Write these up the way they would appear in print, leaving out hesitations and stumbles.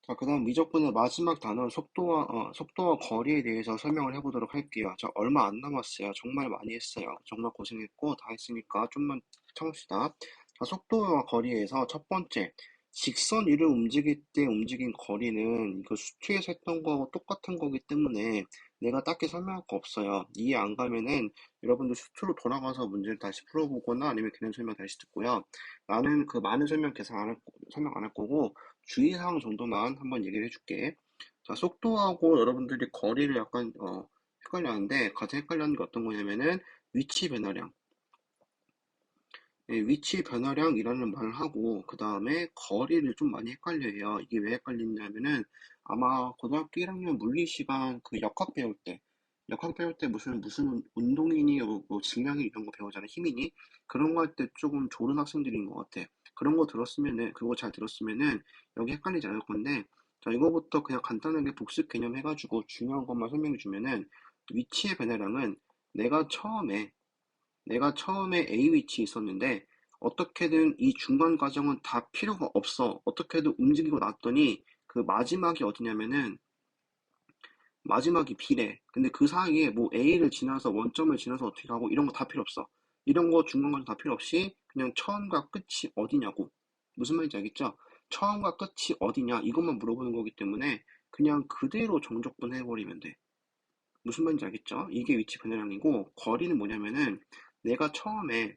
자, 그다음 미적분의 마지막 단원 속도와 거리에 대해서 설명을 해보도록 할게요. 자, 얼마 안 남았어요. 정말 많이 했어요. 정말 고생했고 다 했으니까 좀만 참읍시다. 자, 속도와 거리에서 첫 번째, 직선 위를 움직일 때 움직인 거리는 이거 수트에서 했던 거하고 똑같은 거기 때문에 내가 딱히 설명할 거 없어요. 이해 안 가면은 여러분들 수트로 돌아가서 문제를 다시 풀어보거나 아니면 그냥 설명 다시 듣고요. 나는 그 많은 설명 계산 설명 안 할 거고 주의사항 정도만 한번 얘기를 해줄게. 자, 속도하고 여러분들이 거리를 약간 헷갈려 하는데 가장 헷갈려하는 게 어떤 거냐면은 위치 변화량. 예, 위치 변화량이라는 말을 하고 그 다음에 거리를 좀 많이 헷갈려해요. 이게 왜 헷갈리냐면은 아마 고등학교 1학년 물리 시간 그 역학 배울 때 무슨 운동이니 뭐 질량이 이런 거 배우잖아. 힘이니 그런 거 할 때 조금 졸은 학생들인 것 같아. 그런 거 들었으면은 그거 잘 들었으면은 여기 헷갈리지 않을 건데 자 이거부터 그냥 간단하게 복습 개념 해가지고 중요한 것만 설명해 주면은 위치의 변화량은 내가 처음에 내가 처음에 A 위치에 있었는데 어떻게든 이 중간 과정은 다 필요가 없어. 어떻게든 움직이고 났더니 그 마지막이 어디냐면은 마지막이 B래. 근데 그 사이에 뭐 A를 지나서 원점을 지나서 어떻게 하고 이런 거 다 필요 없어. 이런 거 중간 과정 다 필요 없이 그냥 처음과 끝이 어디냐고. 무슨 말인지 알겠죠? 처음과 끝이 어디냐 이것만 물어보는 거기 때문에 그냥 그대로 정적분 해버리면 돼. 무슨 말인지 알겠죠? 이게 위치 변화량이고 거리는 뭐냐면은 내가 처음에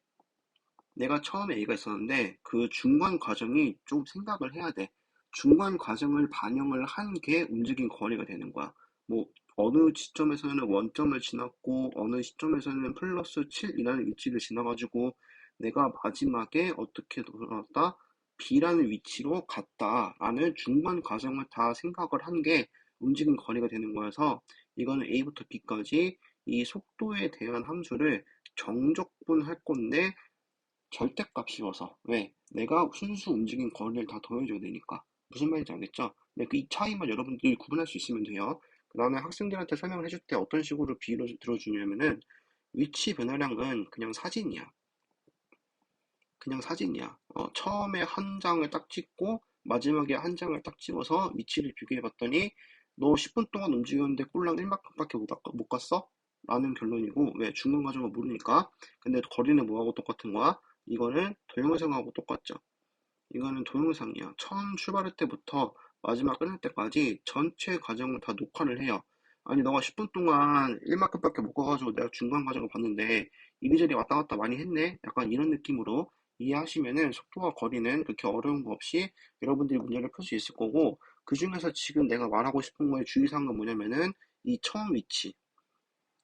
내가 처음에 A가 있었는데 그 중간 과정이 좀 생각을 해야 돼. 중간 과정을 반영을 한 게 움직인 거리가 되는 거야. 뭐 어느 시점에서는 원점을 지났고 어느 시점에서는 플러스 7이라는 위치를 지나가지고 내가 마지막에 어떻게 돌아왔다? B라는 위치로 갔다라는 중간 과정을 다 생각을 한 게 움직인 거리가 되는 거여서 이거는 A부터 B까지 이 속도에 대한 함수를 정적분할 건데 절대값 씌워서. 왜? 내가 순수 움직인 거리를 다 더해줘야 되니까. 무슨 말인지 알겠죠? 네, 그 이 차이만 여러분들이 구분할 수 있으면 돼요. 그 다음에 학생들한테 설명을 해줄 때 어떤 식으로 비유를 들어주냐면은 위치 변화량은 그냥 사진이야. 그냥 사진이야. 처음에 한 장을 딱 찍고 마지막에 한 장을 딱 집어서 위치를 비교해 봤더니 너 10분 동안 움직였는데 꼴랑 1만큼밖에 못 갔어? 라는 결론이고 왜 중간 과정을 모르니까. 근데 거리는 뭐하고 똑같은 거야? 이거는 동영상하고 똑같죠. 이거는 동영상이야. 처음 출발할 때부터 마지막 끝날 때까지 전체 과정을 다 녹화를 해요. 아니, 너가 10분 동안 1만큼밖에 못 가가지고 내가 중간 과정을 봤는데 이리저리 왔다 갔다 많이 했네? 약간 이런 느낌으로 이해하시면은 속도와 거리는 그렇게 어려운 거 없이 여러분들이 문제를 풀 수 있을 거고 그 중에서 지금 내가 말하고 싶은 거의 주의사항은 뭐냐면은 이 처음 위치.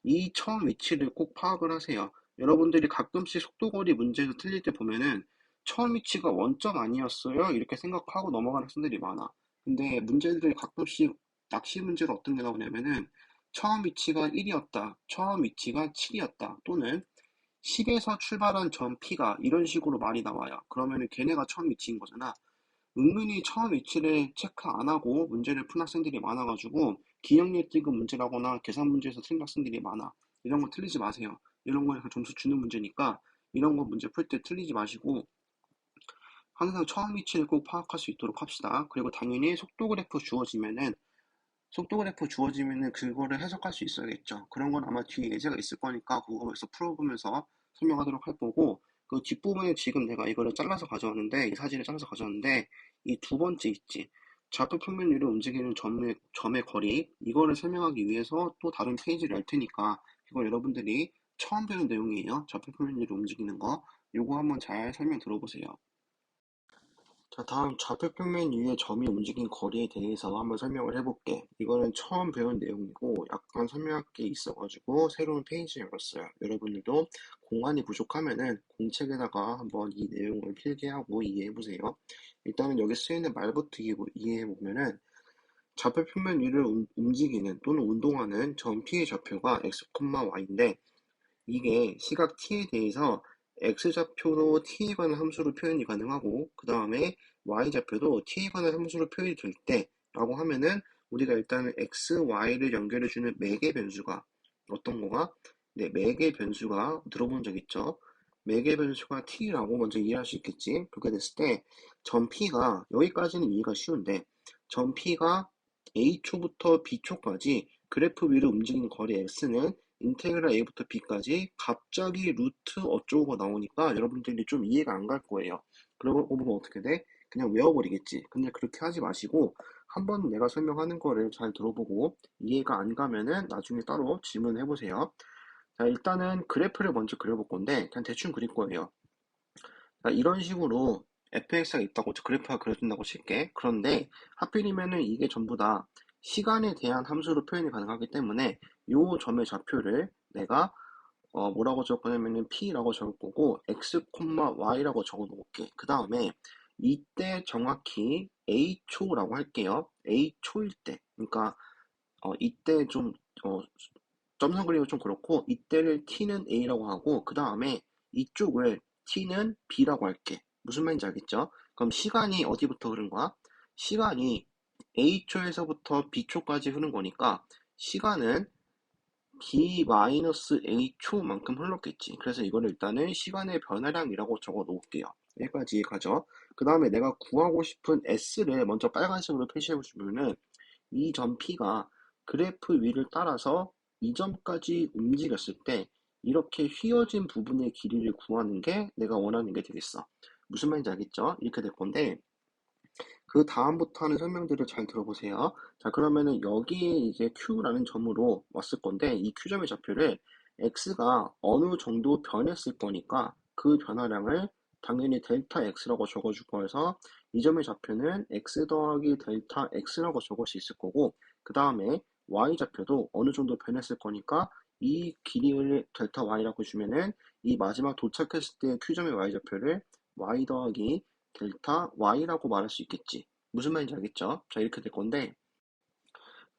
이 처음 위치를 꼭 파악을 하세요. 여러분들이 가끔씩 속도거리 문제에서 틀릴 때 보면은 처음 위치가 원점 아니었어요? 이렇게 생각하고 넘어가는 학생들이 많아. 근데 문제들이 가끔씩 낚시 문제가 어떤 게 나오냐면은 처음 위치가 1이었다, 처음 위치가 7이었다, 또는 10에서 출발한 점 P가 이런 식으로 말이 나와요. 그러면은 걔네가 처음 위치인 거잖아. 은근히 처음 위치를 체크 안 하고 문제를 푼 학생들이 많아가지고 기억력 뛰고 문제라거나 계산 문제에서 틀린 학생들이 많아. 이런 거 틀리지 마세요. 이런 거에 점수 주는 문제니까 이런 거 문제 풀 때 틀리지 마시고 항상 처음 위치를 꼭 파악할 수 있도록 합시다. 그리고 당연히 속도 그래프 주어지면은 그거를 해석할 수 있어야겠죠. 그런 건 아마 뒤에 예제가 있을 거니까 그거에서 풀어보면서 설명하도록 할 거고 그 뒷부분에 지금 내가 이거를 잘라서 가져왔는데 이 사진을 잘라서 가져왔는데 이 두 번째 있지. 좌표 평면 위로 움직이는 점의 거리 이거를 설명하기 위해서 또 다른 페이지를 열 테니까 이거 여러분들이 처음 배운 내용이에요. 좌표 평면 위로 움직이는 거 요거 한번 잘 설명 들어보세요. 자, 다음 좌표평면 위의 점이 움직인 거리에 대해서 한번 설명을 해볼게. 이거는 처음 배운 내용이고 약간 설명할 게 있어가지고 새로운 페이지 열었어요. 여러분들도 공간이 부족하면은 공책에다가 한번 이 내용을 필기하고 이해해보세요. 일단은 여기 쓰여있는 말부터 이해해보면은 좌표평면 위를 움직이는 또는 운동하는 점 P의 좌표가 x, y인데 이게 시각 t에 대해서 x좌표로 t에 관한 함수로 표현이 가능하고 그 다음에 y좌표도 t에 관한 함수로 표현이 될 때 라고 하면은 우리가 일단은 x, y를 연결해주는 매개 변수가 어떤 거가? 네, 매개 변수가 들어본 적 있죠? 매개 변수가 t라고 먼저 이해할 수 있겠지? 그렇게 됐을 때 점 p가 여기까지는 이해가 쉬운데 점 P가 A초부터 B초까지 그래프 위를 움직이는 거리 X는 인테그랄 A부터 B까지 갑자기 루트 어쩌고가 나오니까 여러분들이 좀 이해가 안 갈 거예요. 그러고 보면 어떻게 돼? 그냥 외워버리겠지. 근데 그렇게 하지 마시고 한번 내가 설명하는 거를 잘 들어보고 이해가 안 가면은 나중에 따로 질문해 보세요. 자, 일단은 그래프를 먼저 그려볼 건데 그냥 대충 그릴 거예요. 자, 이런 식으로 fx가 있다고 그래프가 그려진다고 칠게. 그런데 하필이면은 이게 전부 다 시간에 대한 함수로 표현이 가능하기 때문에 요 점의 좌표를 내가 뭐라고 적을 거냐면은 p라고 적을 거고 x, y라고 적어 놓을게. 그 다음에 이때 정확히 a초라고 할게요. a초일 때. 그러니까 이때 좀 어, 점선 그리고 좀 그렇고 이때를 t는 a라고 하고 그 다음에 이쪽을 t는 b라고 할게. 무슨 말인지 알겠죠? 그럼 시간이 어디부터 흐른 거야? 시간이 a초에서부터 b초까지 흐른 거니까 시간은 b-a초만큼 흘렀겠지. 그래서 이거를 일단은 시간의 변화량이라고 적어 놓을게요. 여기까지 가죠. 그 다음에 내가 구하고 싶은 s를 먼저 빨간색으로 표시해 보시면은 이 점 P가 그래프 위를 따라서 이 점까지 움직였을 때 이렇게 휘어진 부분의 길이를 구하는 게 내가 원하는 게 되겠어. 무슨 말인지 알겠죠? 이렇게 될 건데 그 다음부터 하는 설명들을 잘 들어보세요. 자, 그러면은 여기에 이제 Q라는 점으로 왔을 건데 이 Q점의 좌표를 X가 어느 정도 변했을 거니까 그 변화량을 당연히 델타 X라고 적어줄 거여서 이 점의 좌표는 X 더하기 델타 X라고 적을 수 있을 거고 그 다음에 Y 좌표도 어느 정도 변했을 거니까 이 길이를 델타 Y라고 주면은 이 마지막 도착했을 때 Q점의 Y 좌표를 Y 더하기 델타 Y라고 말할 수 있겠지. 무슨 말인지 알겠죠? 자, 이렇게 될 건데,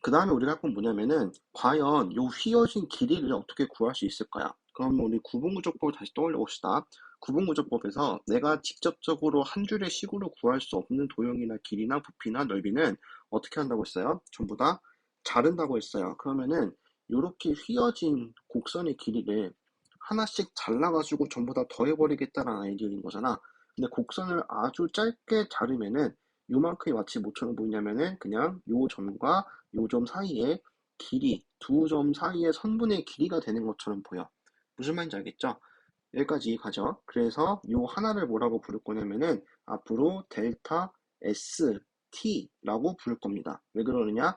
그 다음에 우리가 할 건 뭐냐면은, 과연 요 휘어진 길이를 어떻게 구할 수 있을까요? 그럼 우리 구분구조법을 다시 떠올려 봅시다. 구분구조법에서 내가 직접적으로 한 줄의 식으로 구할 수 없는 도형이나 길이나 부피나 넓이는 어떻게 한다고 했어요? 전부 다 자른다고 했어요. 그러면은, 요렇게 휘어진 곡선의 길이를 하나씩 잘라가지고 전부 다 더해버리겠다는 아이디어인 거잖아. 근데 곡선을 아주 짧게 자르면은 요만큼이 마치 뭐처럼 보이냐면은 그냥 요 점과 요 점 사이의 길이, 두 점 사이의 선분의 길이가 되는 것처럼 보여. 무슨 말인지 알겠죠? 여기까지 가죠. 그래서 요 하나를 뭐라고 부를 거냐면은 앞으로 델타 ST라고 부를 겁니다. 왜 그러느냐?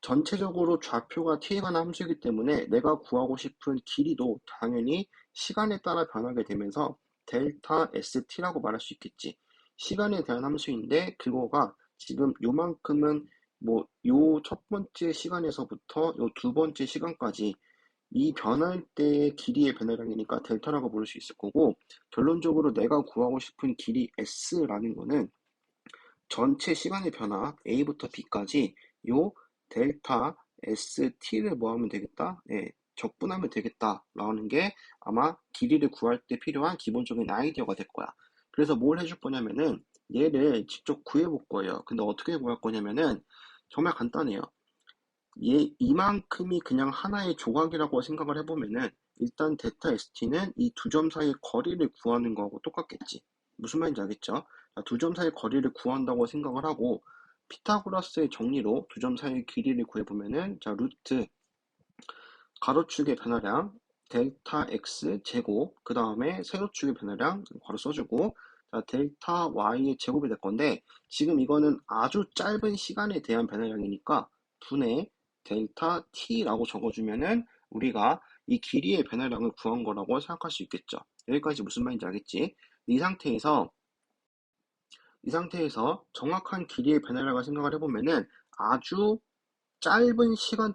전체적으로 좌표가 t에 관한 함수이기 때문에 내가 구하고 싶은 길이도 당연히 시간에 따라 변하게 되면서 델타 st라고 말할 수 있겠지. 시간에 대한 함수인데 그거가 지금 요만큼은 뭐 요 첫 번째 시간에서부터 요 두 번째 시간까지 이 변할 때의 길이의 변화량이니까 델타라고 부를 수 있을 거고 결론적으로 내가 구하고 싶은 길이 s라는 거는 전체 시간의 변화 A부터 B까지 요 델타 ST를 뭐 하면 되겠다? 네, 적분하면 되겠다라는 게 아마 길이를 구할 때 필요한 기본적인 아이디어가 될 거야. 그래서 뭘 해줄 거냐면은 얘를 직접 구해볼 거예요. 근데 어떻게 구할 거냐면은 정말 간단해요. 얘 이만큼이 그냥 하나의 조각이라고 생각을 해보면은 일단 델타 ST는 이 두 점 사이의 거리를 구하는 거하고 똑같겠지. 무슨 말인지 알겠죠? 두 점 사이의 거리를 구한다고 생각을 하고 피타고라스의 정리로 두 점 사이의 길이를 구해보면은 자 루트 가로축의 변화량 델타 x 제곱 그 다음에 세로축의 변화량 괄호 써주고 자 델타 y의 제곱이 될 건데 지금 이거는 아주 짧은 시간에 대한 변화량이니까 분의 델타 t라고 적어주면은 우리가 이 길이의 변화량을 구한 거라고 생각할 수 있겠죠. 여기까지 무슨 말인지 알겠지? 이 상태에서 정확한 길이의 변화량을 생각을 해보면은 아주 짧은 시간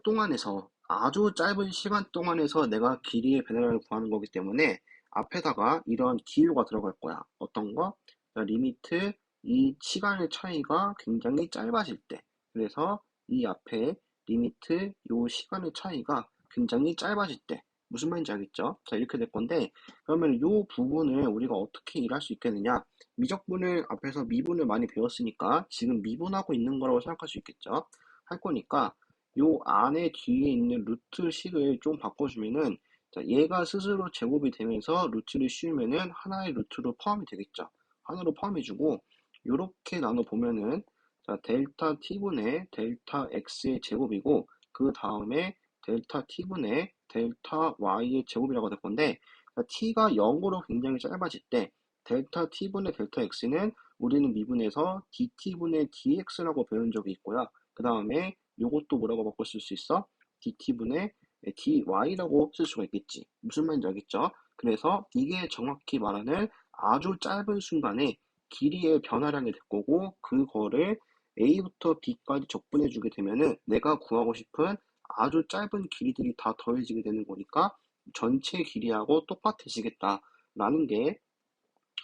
동안에서 내가 길이의 변화량을 구하는 거기 때문에 앞에다가 이런 기호가 들어갈 거야. 어떤 거? 리미트 이 시간의 차이가 굉장히 짧아질 때. 그래서 이 앞에 리미트 요 시간의 차이가 굉장히 짧아질 때. 무슨 말인지 알겠죠? 자, 이렇게 될 건데, 그러면 요 부분을 우리가 어떻게 일할 수 있겠느냐? 미적분을 앞에서 미분을 많이 배웠으니까 지금 미분하고 있는 거라고 생각할 수 있겠죠? 할 거니까 요 안에 뒤에 있는 루트식을 좀 바꿔주면은 자, 얘가 스스로 제곱이 되면서 루트를 씌우면은 하나의 루트로 포함이 되겠죠. 하나로 포함해주고 요렇게 나눠 보면은 자, 델타 t분의 델타 x의 제곱이고 그 다음에 델타 t분의 델타 y의 제곱이라고 될 건데 자, t가 0으로 굉장히 짧아질 때 델타 t분의 델타 x는 우리는 미분에서 dt분의 dx라고 배운 적이 있고요. 그 다음에 요것도 뭐라고 바꿔 쓸 수 있어? dt분의 dy라고 쓸 수가 있겠지. 무슨 말인지 알겠죠? 그래서 이게 정확히 말하는 아주 짧은 순간에 길이의 변화량이 될 거고 그거를 A부터 B까지 적분해 주게 되면은 내가 구하고 싶은 아주 짧은 길이들이 다 더해지게 되는 거니까 전체 길이하고 똑같아지겠다라는 게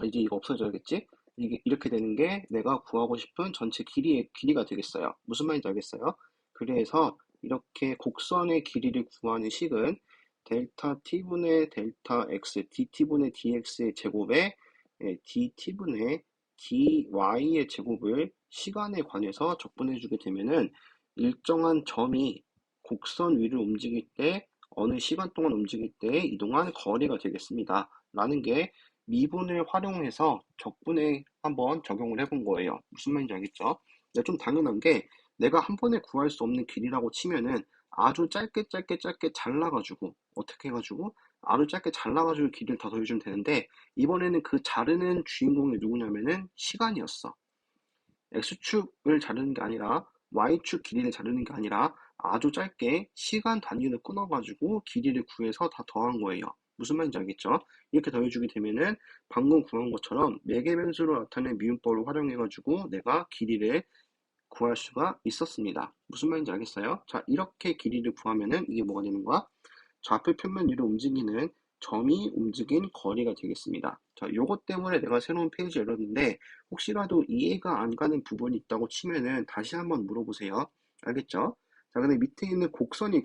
이제 이거 없어져야겠지? 이게 이렇게 되는 게 내가 구하고 싶은 전체 길이의 길이가 되겠어요. 무슨 말인지 알겠어요? 그래서 이렇게 곡선의 길이를 구하는 식은 델타 t분의 델타 x, dt분의 dx의 제곱에 dt분의 dy의 제곱을 시간에 관해서 적분해 주게 되면은 일정한 점이 곡선 위를 움직일 때 어느 시간 동안 움직일 때 이동한 거리가 되겠습니다. 라는 게 미분을 활용해서 적분에 한번 적용을 해본 거예요. 무슨 말인지 알겠죠? 근데 좀 당연한 게 내가 한 번에 구할 수 없는 길이라고 치면은 아주 짧게 짧게 짧게 잘라가지고 어떻게 해가지고 아주 짧게 잘라가지고 길이를 다 더해주면 되는데 이번에는 그 자르는 주인공이 누구냐면은 시간이었어. X축을 자르는 게 아니라 Y축 길이를 자르는 게 아니라 아주 짧게 시간 단위를 끊어가지고 길이를 구해서 다 더한 거예요. 무슨 말인지 알겠죠? 이렇게 더해주게 되면은 방금 구한 것처럼 매개변수로 나타낸 미분법을 활용해가지고 내가 길이를 구할 수가 있었습니다. 무슨 말인지 알겠어요? 자, 이렇게 길이를 구하면은 이게 뭐가 되는 거야? 좌표 평면 위로 움직이는 점이 움직인 거리가 되겠습니다. 자, 요것 때문에 내가 새로운 페이지 열었는데 혹시라도 이해가 안 가는 부분이 있다고 치면은 다시 한번 물어보세요. 알겠죠? 자, 근데 밑에 있는 곡선의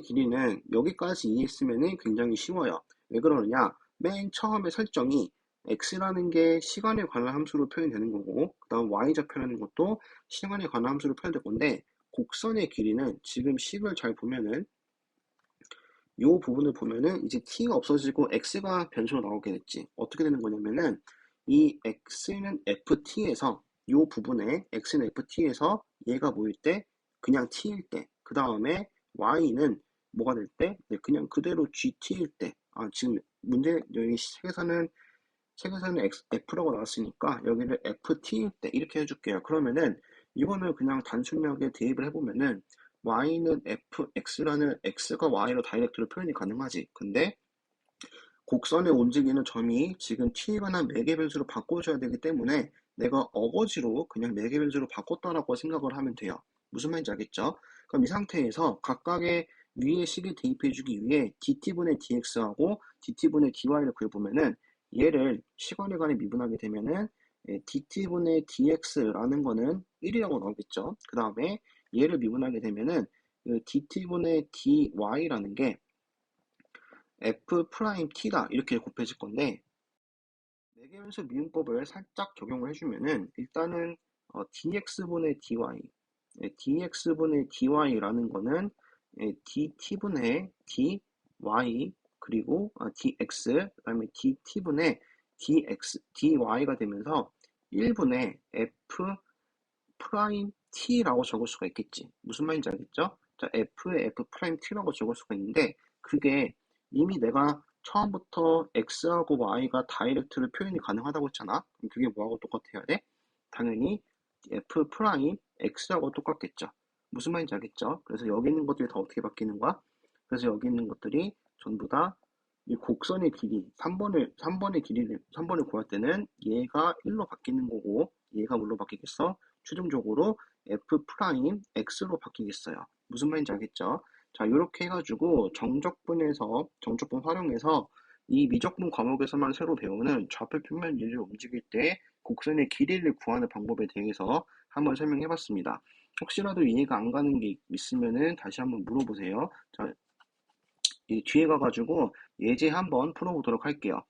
길이는 여기까지 이해했으면은 굉장히 쉬워요. 왜 그러느냐? 맨 처음에 설정이 x라는 게 시간에 관한 함수로 표현되는 거고, 그 다음 y좌표라는 것도 시간에 관한 함수로 표현될 건데, 곡선의 길이는 지금 식을 잘 보면은 이 부분을 보면은 이제 t가 없어지고 x가 변수로 나오게 됐지. 어떻게 되는 거냐면은 이 x는 ft에서 이 부분에 x는 ft에서 얘가 뭐일 때 그냥 t일 때, 그 다음에 y는 뭐가 될 때? 네, 그냥 그대로 gt일 때. 아, 지금 문제 여기 책에서는 F라고 나왔으니까 여기를 FT일 때 이렇게 해줄게요. 그러면은 이거는 그냥 단순하게 대입을 해보면은 Y는 FX라는 X가 Y로 다이렉트로 표현이 가능하지. 근데 곡선에 움직이는 점이 지금 T에 관한 매개변수로 바꿔줘야 되기 때문에 내가 어거지로 그냥 매개변수로 바꿨다라고 생각을 하면 돼요. 무슨 말인지 알겠죠? 그럼 이 상태에서 각각의 위의 식을 대입해주기 위해 dt분의 dx하고 dt분의 dy를 구해보면은 얘를 시간에 관해 미분하게 되면은 dt분의 dx라는 거는 1이라고 나오겠죠. 그 다음에 얘를 미분하게 되면은 dt분의 dy라는 게 f 프라임 t다 이렇게 곱해질 건데 매개변수 미분법을 살짝 적용을 해주면은 일단은 dx분의 dy, dx분의 dy라는 거는 dt분의 dy 그리고 dx 그다음에 dt분의 dy가 되면서 1분의 f 프라임 t라고 적을 수가 있겠지. 무슨 말인지 알겠죠? 자, f의 f 프라임 t라고 적을 수가 있는데 그게 이미 내가 처음부터 x하고 y가 다이렉트로 표현이 가능하다고 했잖아. 그럼 그게 뭐하고 똑같아야 돼? 당연히 f 프라임 x하고 똑같겠죠. 무슨 말인지 알겠죠? 그래서 여기 있는 것들이 다 어떻게 바뀌는 거야? 그래서 여기 있는 것들이 전부 다 이 곡선의 길이 3번을 구할 때는 얘가 1로 바뀌는 거고 얘가 뭘로 바뀌겠어? 최종적으로 f 프라임 x로 바뀌겠어요. 무슨 말인지 알겠죠? 자, 이렇게 해가지고 정적분 활용해서 이 미적분 과목에서만 새로 배우는 좌표 평면 위를 움직일 때 곡선의 길이를 구하는 방법에 대해서 한번 설명해봤습니다. 혹시라도 이해가 안 가는 게 있으면은 다시 한번 물어보세요. 자, 이 뒤에 가가지고 예제 한번 풀어보도록 할게요.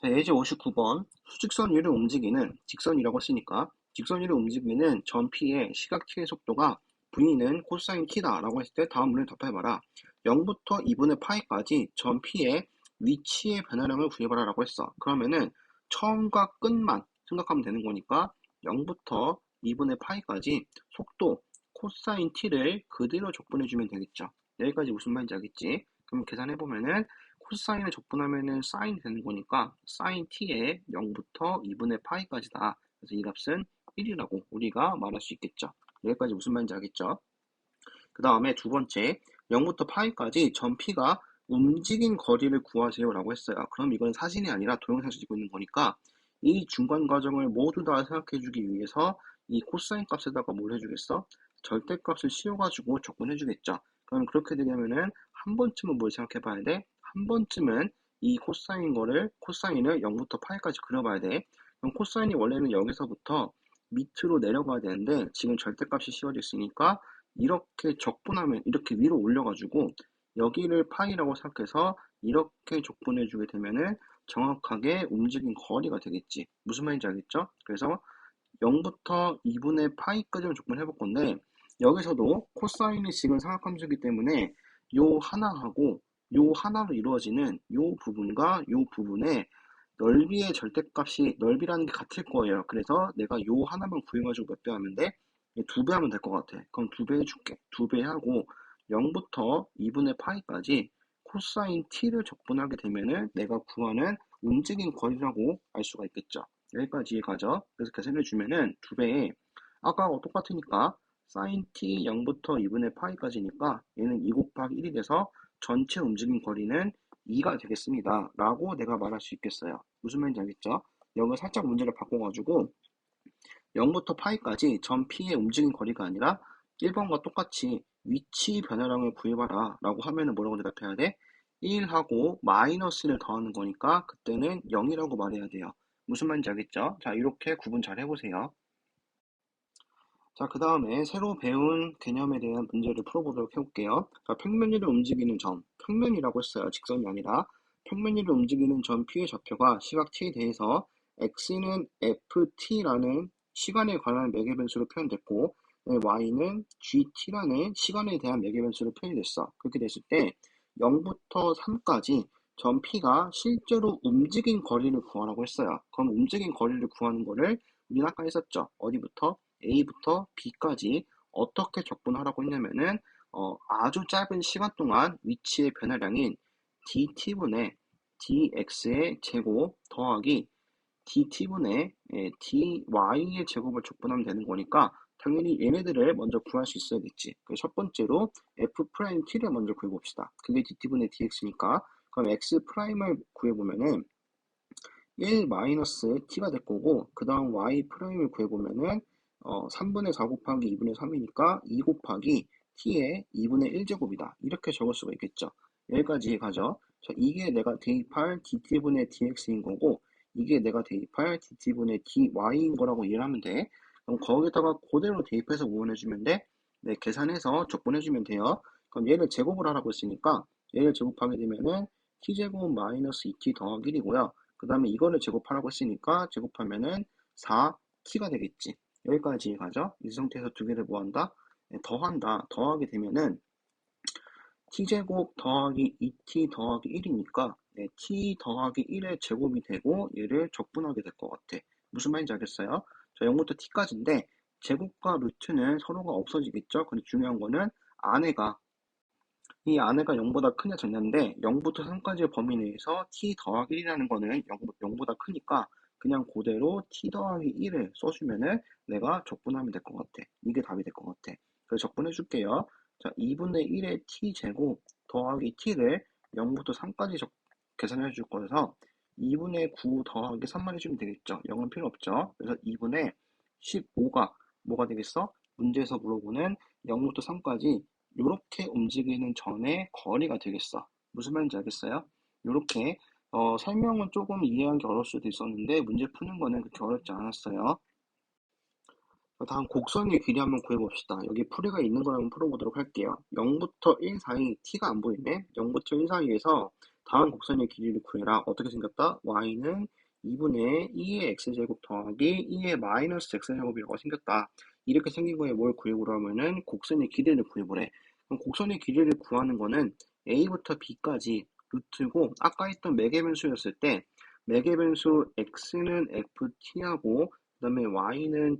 자, 예제 59번 수직선 위를 움직이는 직선이라고 했으니까 직선 위를 움직이는 점 P의 시각 T의 속도가 V는 코사인 T다 라고 했을 때 다음 문을 답해봐라. 0부터 2분의 파이까지 점 P의 위치의 변화량을 구해봐라 라고 했어. 그러면은 처음과 끝만 생각하면 되는 거니까 0부터 2분의 파이까지 속도 코사인 t를 그대로 적분해주면 되겠죠. 여기까지 무슨 말인지 알겠지? 그럼 계산해보면은 코사인을 적분하면은 사인이 되는 거니까 사인 t의 0부터 2분의 파이까지다. 그래서 이 값은 1이라고 우리가 말할 수 있겠죠. 여기까지 무슨 말인지 알겠죠? 그 다음에 두 번째, 0부터 파이까지 전 p가 움직인 거리를 구하세요 라고 했어요. 그럼 이건 사진이 아니라 동영상을 찍고 있는 거니까 이 중간 과정을 모두 다 생각해 주기 위해서 이 코사인 값에다가 뭘 해주겠어? 절대값을 씌워가지고 적분해 주겠죠. 그럼 그렇게 되려면은 한 번쯤은 뭘 생각해 봐야 돼? 한 번쯤은 이 코사인을 0부터 파이까지 그려봐야 돼. 그럼 코사인이 원래는 여기서부터 밑으로 내려가야 되는데 지금 절대값이 씌워져 있으니까 이렇게 적분하면 이렇게 위로 올려가지고 여기를 파이라고 생각해서 이렇게 적분해주게 되면은 정확하게 움직인 거리가 되겠지. 무슨 말인지 알겠죠? 그래서 0부터 2분의 파이까지만 적분해 볼 건데 여기서도 코사인이 지금 삼각함수이기 때문에 요 하나하고 요 하나로 이루어지는 요 부분과 요 부분의 넓이의 절대값이 넓이라는 게 같을 거예요. 그래서 내가 요 하나만 구해가지고 몇 배 하면 돼? 2배 하면 될 것 같아. 그럼 2배 해줄게. 2배 하고 0부터 2분의 파이까지 코사인 t를 적분하게 되면은 내가 구하는 움직인 거리라고 알 수가 있겠죠. 여기까지 이해가죠? 그래서 계산해 주면은 2배에 아까하고 똑같으니까 사인 t 0부터 2분의 파이까지니까 얘는 2 곱하기 1이 돼서 전체 움직인 거리는 2가 되겠습니다. 라고 내가 말할 수 있겠어요. 무슨 말인지 알겠죠? 여기 살짝 문제를 바꿔가지고 0부터 파이까지 전 p의 움직인 거리가 아니라 1번과 똑같이 위치 변화량을 구해봐라 라고 하면은 뭐라고 대답해야 돼? 1하고 마이너스를 더하는 거니까 그때는 0이라고 말해야 돼요. 무슨 말인지 알겠죠? 자, 이렇게 구분 잘 해보세요. 자, 그 다음에 새로 배운 개념에 대한 문제를 풀어보도록 해볼게요. 자, 평면 위를 움직이는 점, 평면이라고 했어요. 직선이 아니라. 평면 위를 움직이는 점 P의 좌표가 시각 T에 대해서 X는 FT라는 시간에 관한 매개 변수로 표현됐고, Y는 GT라는 시간에 대한 매개 변수로 표현이 됐어. 그렇게 됐을 때 0부터 3까지 점 P가 실제로 움직인 거리를 구하라고 했어요. 그럼 움직인 거리를 구하는 거를 우리는 아까 했었죠. 어디부터? A부터 B까지 어떻게 적분하라고 했냐면은 아주 짧은 시간 동안 위치의 변화량인 dt분의 dx의 제곱 더하기 dt분의 dy의 제곱을 적분하면 되는 거니까 당연히 얘네들을 먼저 구할 수 있어야겠지. 그래서 첫 번째로 f't를 먼저 구해봅시다. 그게 dt분의 dx니까 그럼 x'을 구해보면은 1 마이너스 t가 될 거고 그 다음 y'을 구해보면은 3분의 4 곱하기 2분의 3이니까 2 곱하기 t의 2분의 1제곱이다. 이렇게 적을 수가 있겠죠. 여기까지 가죠. 자, 이게 내가 대입할 dt분의 dx인 거고 이게 내가 대입할 dt분의 dy인 거라고 이해를 하면 돼. 그럼 거기다가 그대로 대입해서 구분해주면 돼. 네, 계산해서 적분해주면 돼요. 그럼 얘를 제곱을 하라고 했으니까 얘를 제곱하게 되면은 t제곱 마이너스 2t 더하기 1이고요. 그 다음에 이거를 제곱하라고 했으니까 제곱하면은 4t가 되겠지. 여기까지 가죠. 이 상태에서 두 개를 뭐 한다? 네, 더한다. 더하게 되면은 t제곱 더하기 2t 더하기 1이니까 t 더하기 1의 제곱이 되고 얘를 적분하게 될 것 같아. 무슨 말인지 알겠어요? 자, 0부터 t까지인데 제곱과 루트는 서로가 없어지겠죠? 근데 중요한 거는 이 안에가 0보다 크냐 작냐인데 0부터 3까지의 범위 내에서 t 더하기 1이라는 거는 0보다 크니까 그냥 그대로 t 더하기 1을 써주면은 내가 적분하면 될 것 같아. 이게 답이 될 것 같아. 그래서 적분해 줄게요. 자, 2분의 1의 t 제곱 더하기 t를 0부터 3까지 계산해 줄 거여서 2분의 9 더하기 3만 해주면 되겠죠. 0은 필요 없죠. 그래서 2분의 15가 뭐가 되겠어? 문제에서 물어보는 0부터 3까지 요렇게 움직이는 점의 거리가 되겠어. 무슨 말인지 알겠어요? 요렇게 설명은 조금 이해하기 어려울 수도 있었는데 문제 푸는 거는 그렇게 어렵지 않았어요. 다음 곡선의 길이 한번 구해봅시다. 여기 풀이가 있는 걸 한번 풀어보도록 할게요. 0부터 1 사이 t가 안 보이네. 0부터 1 사이에서 다음 곡선의 길이를 구해라. 어떻게 생겼다? y는 2분의 2의 x제곱 더하기 2의 마이너스 x제곱이라고 생겼다. 이렇게 생긴 거에 뭘 구해보라 하면은 곡선의 길이를 구해보래. 그럼 곡선의 길이를 구하는 거는 a부터 b까지 루트고 아까 했던 매개변수였을 때 매개 변수 x는 ft하고 그다음에 y는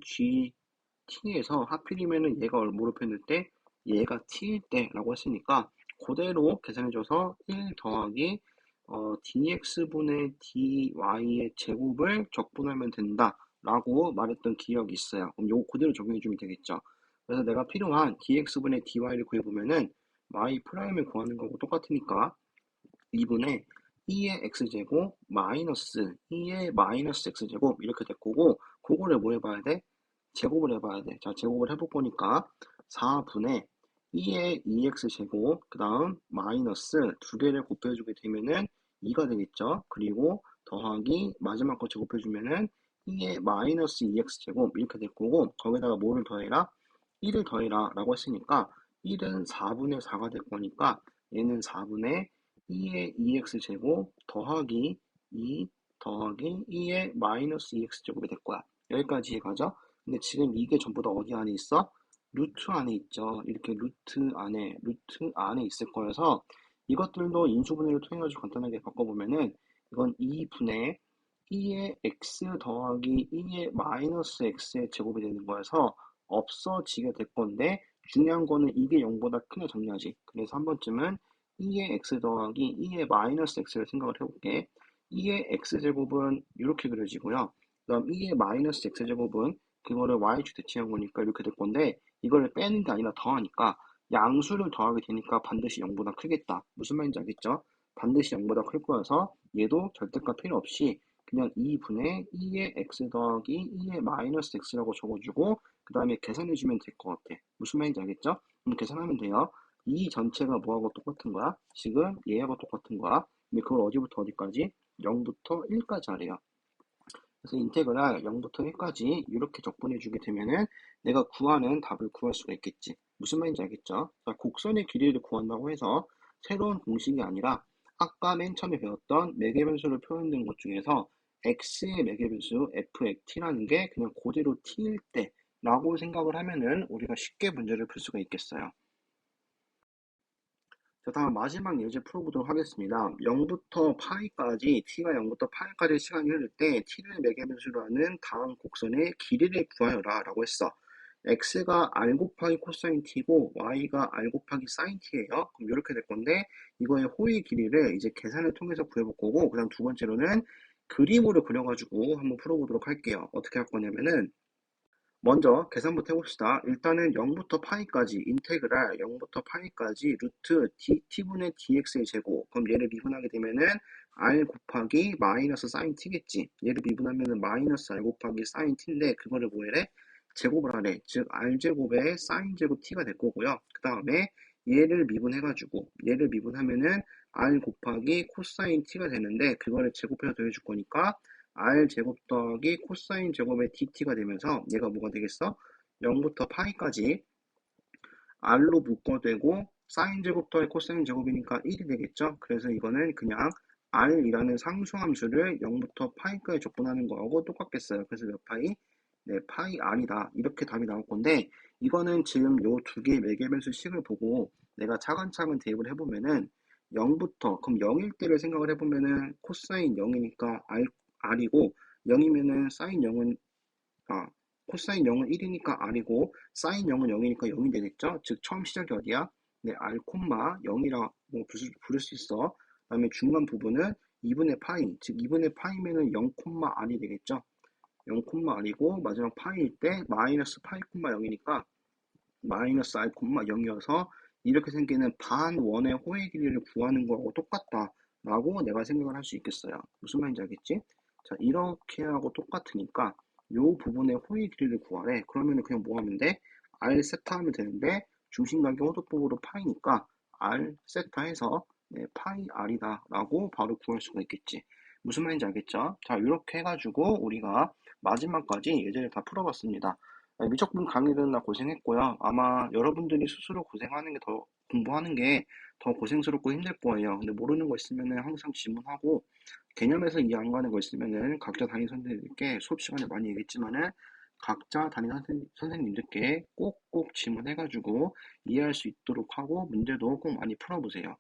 gt에서 하필이면은 얘가 뭐로 표현될 때 얘가 t일 때라고 했으니까 그대로 계산해줘서 1 더하기 dx분의 dy의 제곱을 적분하면 된다라고 말했던 기억이 있어요. 그럼 요거 그대로 적용해주면 되겠죠. 그래서 내가 필요한 dx분의 dy를 구해보면은 y 프라임을 구하는 거고 똑같으니까 2분의 2의 x제곱 마이너스 2의 마이너스 x제곱 이렇게 될 거고 그거를 뭐 해봐야 돼? 제곱을 해봐야 돼. 자, 제곱을 해볼 거니까 4분의 2의 2x제곱 그 다음 마이너스 두 개를 곱해주게 되면은 2가 되겠죠. 그리고 더하기 마지막 거 제곱해주면은 2의 마이너스 2x제곱 이렇게 될 거고 거기다가 뭐를 더해라? 1을 더해라 라고 했으니까 1은 4분의 4가 될 거니까 얘는 4분의 2의 2x제곱 더하기 2 더하기 2의 마이너스 2x제곱이 될 거야. 여기까지 이해가죠? 근데 지금 이게 전부 다 어디 안에 있어? 루트 안에 있죠. 이렇게 루트 안에 있을 거여서 이것들도 인수분해를 통해 가지고 간단하게 바꿔보면은 이건 2분의 2의 x 더하기 2의 마이너스 x의 제곱이 되는 거여서 없어지게 될 건데 중요한 거는 이게 0보다 크냐 작냐지. 그래서 한 번쯤은 2의 x 더하기 2의 마이너스 x를 생각을 해볼게. 2의 x제곱은 이렇게 그려지고요. 그다음 2의 마이너스 x제곱은 그거를 y축 대칭한 거니까 이렇게 될 건데 이거를 빼는 게 아니라 더하니까 양수를 더하게 되니까 반드시 0보다 크겠다. 무슨 말인지 알겠죠? 반드시 0보다 클 거여서 얘도 절대값 필요 없이 그냥 2분의 2의 x 더하기 2의 마이너스 x라고 적어주고 그 다음에 계산해주면 될 것 같아. 무슨 말인지 알겠죠? 그럼 계산하면 돼요. 이 전체가 뭐하고 똑같은 거야? 지금 얘하고 똑같은 거야. 근데 그걸 어디부터 어디까지? 0부터 1까지 하래요. 그래서 인테그랄 0부터 1까지 이렇게 적분해주게 되면은 내가 구하는 답을 구할 수가 있겠지. 무슨 말인지 알겠죠? 자, 곡선의 길이를 구한다고 해서 새로운 공식이 아니라 아까 맨 처음에 배웠던 매개변수로 표현된 것 중에서 x의 매개변수 fxt라는 게 그냥 그대로 t일 때라고 생각을 하면은 우리가 쉽게 문제를 풀 수가 있겠어요. 자, 다음 마지막 예제 풀어보도록 하겠습니다. 0부터 파이까지, t가 0부터 파이까지 시간이 흐를 때 t를 매개변수로 하는 다음 곡선의 길이를 구하여라 라고 했어. x가 r 곱하기 코사인 t고 y가 r 곱하기 사인 t예요. 그럼 이렇게 될 건데 이거의 호의 길이를 이제 계산을 통해서 구해볼 거고 그다음 두 번째로는 그림으로 그려가지고 한번 풀어보도록 할게요. 어떻게 할 거냐면은 먼저 계산부터 해봅시다. 일단은 0부터 파이까지 인테그랄 0부터 파이까지 루트 t분의 dx의 제곱. 그럼 얘를 미분하게 되면은 r 곱하기 마이너스 사인 t겠지. 얘를 미분하면은 마이너스 r 곱하기 사인 t인데 그거를 뭐 해래? 제곱을 하래. 즉 r제곱에 사인 제곱 t가 될 거고요. 그 다음에 얘를 미분하면은 r 곱하기 코사인 t가 되는데 그거를 제곱해서 더해줄 거니까 r 제곱 더하기 코사인 제곱의 dt가 되면서 얘가 뭐가 되겠어? 0부터 파이까지 r로 묶어되고 사인 제곱 더하기 코사인 제곱이니까 1이 되겠죠? 그래서 이거는 그냥 r이라는 상수함수를 0부터 파이까지 적분하는 거하고 똑같겠어요. 그래서 몇 파이? 네, 파이 r이다. 이렇게 답이 나올 건데 이거는 지금 요 두 개의 매개변수 식을 보고 내가 차근차근 대입을 해보면은 0부터 그럼 0일 때를 생각을 해보면은 코사인 0이니까 r이고 0이면은 사인 0은 코사인 0은 1이니까 r이고 사인 0은 0이니까 0이 되겠죠? 즉 처음 시작이 어디야? 네, r, 0이라고 부를 수 있어. 그 다음에 중간 부분은 2분의 파이, 즉 2분의 파이면은 0, r이 되겠죠? 0, r이고 마지막 파이일 때 마이너스 파이, 0이니까 마이너스 r, 0이어서 이렇게 생기는 반원의 호의 길이를 구하는 거하고 똑같다라고 내가 생각을 할 수 있겠어요. 무슨 말인지 알겠지? 자, 이렇게 하고 똑같으니까 요 부분의 호의 길이를 구하래. 그러면 그냥 뭐 하면 돼? r 세타 하면 되는데 중심각의 호도법으로 파이니까 r 세타해서 네, 파이 r이다 라고 바로 구할 수가 있겠지. 무슨 말인지 알겠죠? 자, 이렇게 해가지고 우리가 마지막까지 예제를 다 풀어봤습니다. 미적분 강의 듣느라 고생했고요. 아마 여러분들이 스스로 고생하는 게 더, 공부하는 게 더 고생스럽고 힘들 거예요. 근데 모르는 거 있으면은 항상 질문하고, 개념에서 이해 안 가는 거 있으면은 각자 담임 선생님들께 수업 시간에 많이 얘기했지만은 각자 담임 선생님들께 꼭꼭 질문해가지고 이해할 수 있도록 하고 문제도 꼭 많이 풀어보세요.